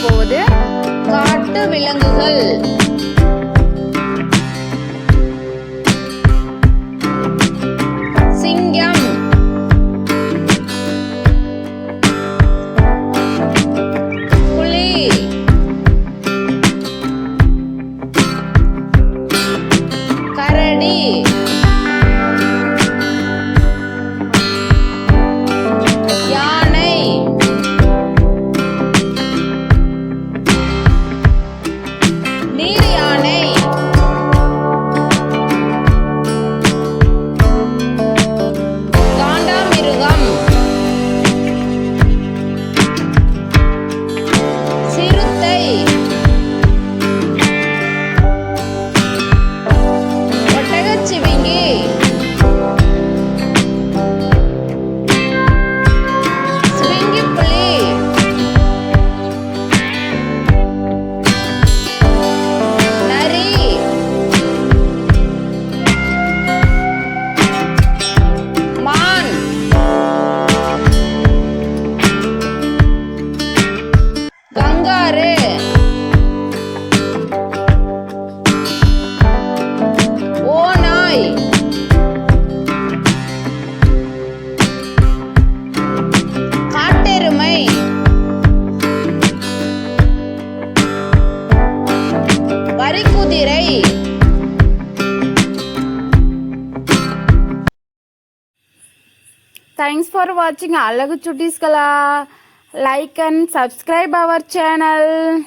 போவது காட்டு விலங்குகள். சிங்கம், புலி, கரடி, யானை, நீர் யானை, காண்டாமிருகம், சிறுத்தை, ஒட்டகச்சிவிங்கி, சிவிங்கிப்புலி, நரி, மான், கங்காரு, ஓநாய், காட்டெருமை, வரிக்குதிரை. Thanks for watching Alagu Chuttis Kala. Like and subscribe our channel.